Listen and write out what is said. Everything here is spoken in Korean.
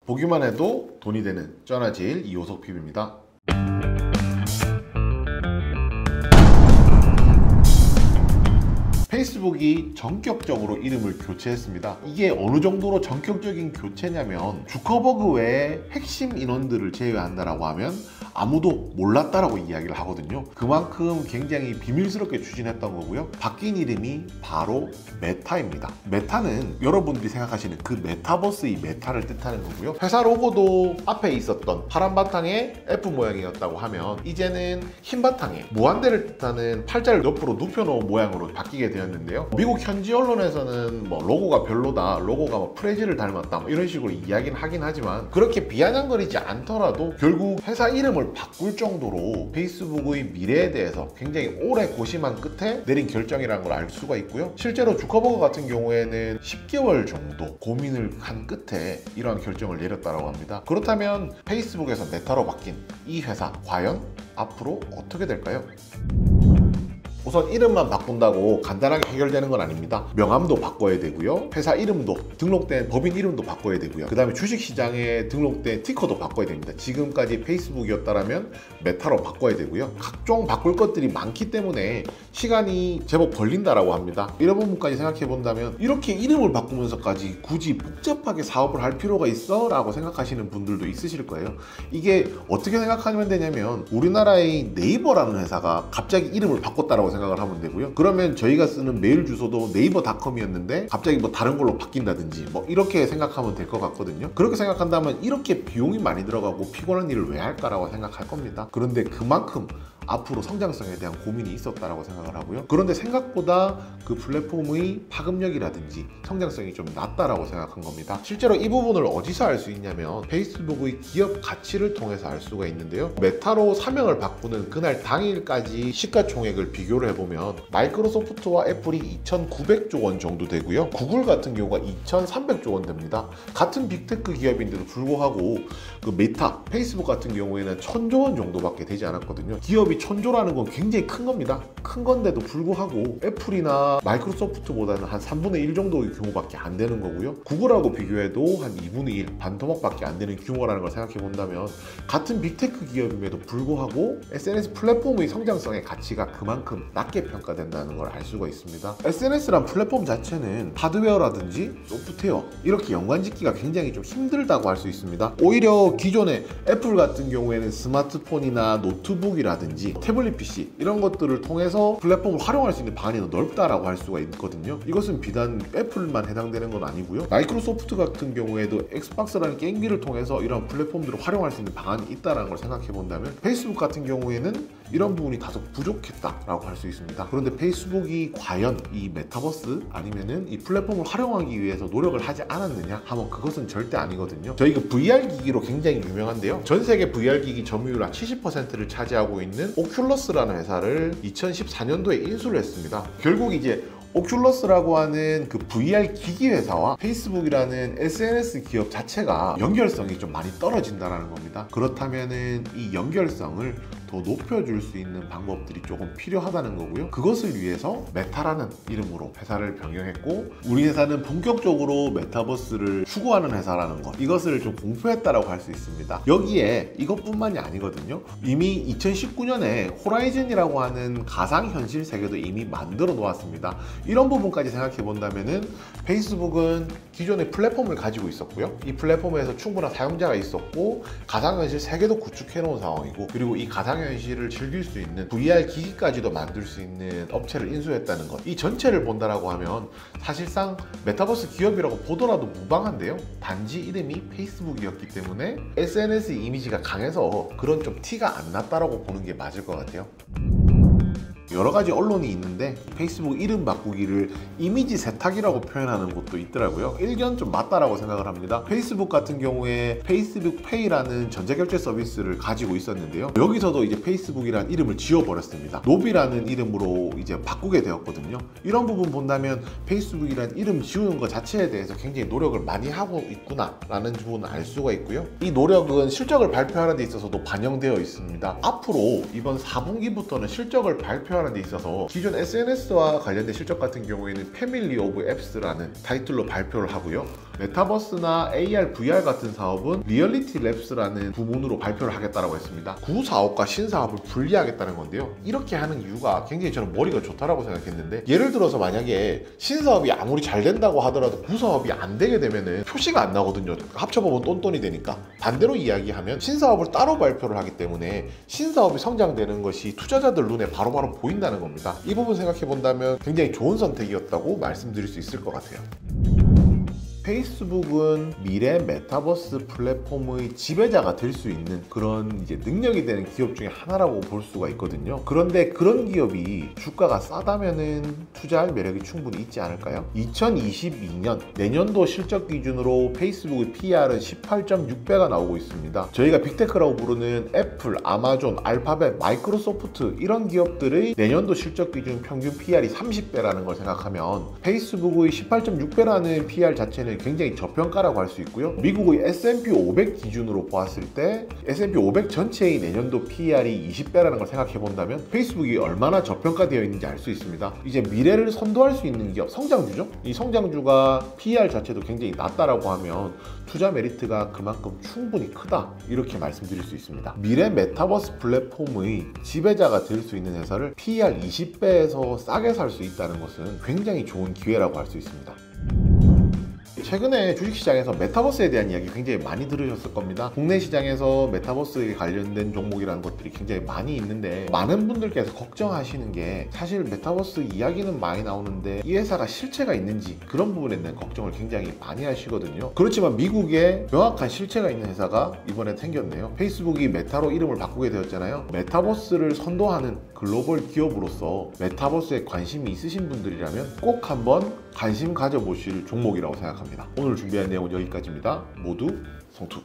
보기만 해도 돈이 되는 쩌나제일 이호석 PB입니다. 페이스북이 전격적으로 이름을 교체했습니다. 이게 어느 정도로 전격적인 교체냐면 주커버그 외에 핵심 인원들을 제외한다라고 하면 아무도 몰랐다라고 이야기를 하거든요. 그만큼 굉장히 비밀스럽게 추진했던 거고요. 바뀐 이름이 바로 메타입니다. 메타는 여러분들이 생각하시는 그 메타버스의 메타를 뜻하는 거고요. 회사 로고도 앞에 있었던 파란 바탕에 F 모양이었다고 하면 이제는 흰 바탕에 무한대를 뜻하는 팔자를 옆으로 눕혀놓은 모양으로 바뀌게 되었는데요. 미국 현지 언론에서는 뭐 로고가 별로다, 로고가 뭐 프레지를 닮았다 뭐 이런 식으로 이야기는 하긴 하지만 그렇게 비아냥거리지 않더라도 결국 회사 이름을 바꿀 정도로 페이스북의 미래에 대해서 굉장히 오래 고심한 끝에 내린 결정이라는 걸 알 수가 있고요. 실제로 주커버그 같은 경우에는 10개월 정도 고민을 한 끝에 이러한 결정을 내렸다고 합니다. 그렇다면 페이스북에서 메타로 바뀐 이 회사 과연 앞으로 어떻게 될까요? 우선 이름만 바꾼다고 간단하게 해결되는 건 아닙니다. 명함도 바꿔야 되고요. 회사 이름도, 등록된 법인 이름도 바꿔야 되고요. 그 다음에 주식시장에 등록된 티커도 바꿔야 됩니다. 지금까지 페이스북이었다면 메타로 바꿔야 되고요. 각종 바꿀 것들이 많기 때문에 시간이 제법 걸린다라고 합니다. 이런 부분까지 생각해 본다면 이렇게 이름을 바꾸면서까지 굳이 복잡하게 사업을 할 필요가 있어? 라고 생각하시는 분들도 있으실 거예요. 이게 어떻게 생각하면 되냐면 우리나라의 네이버라는 회사가 갑자기 이름을 바꿨다라고 생각을 하면 되고요. 그러면 저희가 쓰는 메일 주소도 네이버닷컴이었는데 갑자기 뭐 다른 걸로 바뀐다든지 뭐 이렇게 생각하면 될 것 같거든요. 그렇게 생각한다면 이렇게 비용이 많이 들어가고 피곤한 일을 왜 할까라고 생각할 겁니다. 그런데 그만큼 앞으로 성장성에 대한 고민이 있었다라고 생각을 하고요. 그런데 생각보다 그 플랫폼의 파급력이라든지 성장성이 좀 낮다라고 생각한 겁니다. 실제로 이 부분을 어디서 알 수 있냐면 페이스북의 기업 가치를 통해서 알 수가 있는데요. 메타로 사명을 바꾸는 그날 당일까지 시가총액을 비교를 해보면 마이크로소프트와 애플이 2,900조 원 정도 되고요. 구글 같은 경우가 2,300조 원 됩니다. 같은 빅테크 기업인데도 불구하고 그 메타, 페이스북 같은 경우에는 1,000조 원 정도밖에 되지 않았거든요. 기업이 1,000조라는 건 굉장히 큰 겁니다. 큰 건데도 불구하고 애플이나 마이크로소프트보다는 한 3분의 1 정도의 규모밖에 안 되는 거고요. 구글하고 비교해도 한 2분의 1, 반토막밖에 안 되는 규모라는 걸 생각해 본다면 같은 빅테크 기업임에도 불구하고 SNS 플랫폼의 성장성의 가치가 그만큼 낮게 평가된다는 걸 알 수가 있습니다. SNS란 플랫폼 자체는 하드웨어라든지 소프트웨어 이렇게 연관짓기가 굉장히 좀 힘들다고 할 수 있습니다. 오히려 기존의 애플 같은 경우에는 스마트폰이나 노트북이라든지 태블릿 PC 이런 것들을 통해서 플랫폼을 활용할 수 있는 방안이 더 넓다라고 할 수가 있거든요. 이것은 비단 애플만 해당되는 건 아니고요. 마이크로소프트 같은 경우에도 엑스박스라는 게임기를 통해서 이런 플랫폼들을 활용할 수 있는 방안이 있다는 걸 생각해 본다면 페이스북 같은 경우에는 이런 부분이 다소 부족했다라고 할 수 있습니다. 그런데 페이스북이 과연 이 메타버스 아니면은 이 플랫폼을 활용하기 위해서 노력을 하지 않았느냐 하면 그것은 절대 아니거든요. 저희가 VR 기기로 굉장히 유명한데요. 전 세계 VR 기기 점유율 한 70%를 차지하고 있는 오큘러스라는 회사를 2014년도에 인수를 했습니다. 결국 이제 오큘러스라고 하는 그 VR 기기 회사와 페이스북이라는 SNS 기업 자체가 연결성이 좀 많이 떨어진다는 겁니다. 그렇다면은 이 연결성을 더 높여줄 수 있는 방법들이 조금 필요하다는 거고요. 그것을 위해서 메타라는 이름으로 회사를 변경했고 우리 회사는 본격적으로 메타버스를 추구하는 회사라는 것 이것을 좀 공표했다라고 할 수 있습니다. 여기에 이것뿐만이 아니거든요. 이미 2019년에 호라이즌이라고 하는 가상현실 세계도 이미 만들어 놓았습니다. 이런 부분까지 생각해 본다면은 페이스북은 기존의 플랫폼을 가지고 있었고요. 이 플랫폼에서 충분한 사용자가 있었고 가상현실 세계도 구축해 놓은 상황이고 그리고 이 가상현실을 즐길 수 있는 VR 기기까지도 만들 수 있는 업체를 인수했다는 것 이 전체를 본다라고 하면 사실상 메타버스 기업이라고 보더라도 무방한데요. 단지 이름이 페이스북이었기 때문에 SNS 이미지가 강해서 그런 좀 티가 안 났다라고 보는 게 맞을 것 같아요. 여러 가지 언론이 있는데 페이스북 이름 바꾸기를 이미지 세탁이라고 표현하는 곳도 있더라고요. 일견 좀 맞다라고 생각을 합니다. 페이스북 같은 경우에 페이스북 페이라는 전자결제 서비스를 가지고 있었는데요. 여기서도 이제 페이스북이라는 이름을 지워버렸습니다. 노비라는 이름으로 이제 바꾸게 되었거든요. 이런 부분 본다면 페이스북이라는 이름 지우는 것 자체에 대해서 굉장히 노력을 많이 하고 있구나 라는 부분을 알 수가 있고요. 이 노력은 실적을 발표하는 데 있어서도 반영되어 있습니다. 앞으로 이번 4분기부터는 실적을 발표할 발표하는 데 있어서 기존 SNS와 관련된 실적 같은 경우에는 패밀리 오브 앱스라는 타이틀로 발표를 하고요. 메타버스나 AR, VR 같은 사업은 리얼리티 랩스라는 부문으로 발표를 하겠다고 했습니다. 구사업과 신사업을 분리하겠다는 건데요. 이렇게 하는 이유가 굉장히 저는 머리가 좋다라고 생각했는데, 예를 들어서 만약에 신사업이 아무리 잘 된다고 하더라도 구사업이 안 되게 되면은 표시가 안 나거든요. 합쳐보면 똔똔이 되니까. 반대로 이야기하면 신사업을 따로 발표를 하기 때문에 신사업이 성장되는 것이 투자자들 눈에 바로바로 보인다는 겁니다. 이 부분 생각해 본다면 굉장히 좋은 선택이었다고 말씀드릴 수 있을 것 같아요. 페이스북은 미래 메타버스 플랫폼의 지배자가 될 수 있는 그런 이제 능력이 되는 기업 중에 하나라고 볼 수가 있거든요. 그런데 그런 기업이 주가가 싸다면은 투자할 매력이 충분히 있지 않을까요? 2022년 내년도 실적 기준으로 페이스북의 PR은 18.6배가 나오고 있습니다. 저희가 빅테크라고 부르는 애플, 아마존, 알파벳, 마이크로소프트 이런 기업들의 내년도 실적 기준 평균 PR이 30배라는 걸 생각하면 페이스북의 18.6배라는 PR 자체는 굉장히 저평가라고 할 수 있고요. 미국의 S&P 500 기준으로 보았을 때 S&P 500 전체의 내년도 PER이 20배라는 걸 생각해 본다면 페이스북이 얼마나 저평가되어 있는지 알 수 있습니다. 이제 미래를 선도할 수 있는 기업, 성장주죠. 이 성장주가 PER 자체도 굉장히 낮다라고 하면 투자 메리트가 그만큼 충분히 크다, 이렇게 말씀드릴 수 있습니다. 미래 메타버스 플랫폼의 지배자가 될 수 있는 회사를 PER 20배에서 싸게 살 수 있다는 것은 굉장히 좋은 기회라고 할 수 있습니다. 최근에 주식시장에서 메타버스에 대한 이야기 굉장히 많이 들으셨을 겁니다. 국내 시장에서 메타버스에 관련된 종목이라는 것들이 굉장히 많이 있는데, 많은 분들께서 걱정하시는 게 사실 메타버스 이야기는 많이 나오는데 이 회사가 실체가 있는지, 그런 부분에 대한 걱정을 굉장히 많이 하시거든요. 그렇지만 미국에 명확한 실체가 있는 회사가 이번에 생겼네요. 페이스북이 메타로 이름을 바꾸게 되었잖아요. 메타버스를 선도하는 글로벌 기업으로서 메타버스에 관심이 있으신 분들이라면 꼭 한번 관심 가져보실 종목이라고 생각합니다. 오늘 준비한 내용은 여기까지입니다. 모두 성투!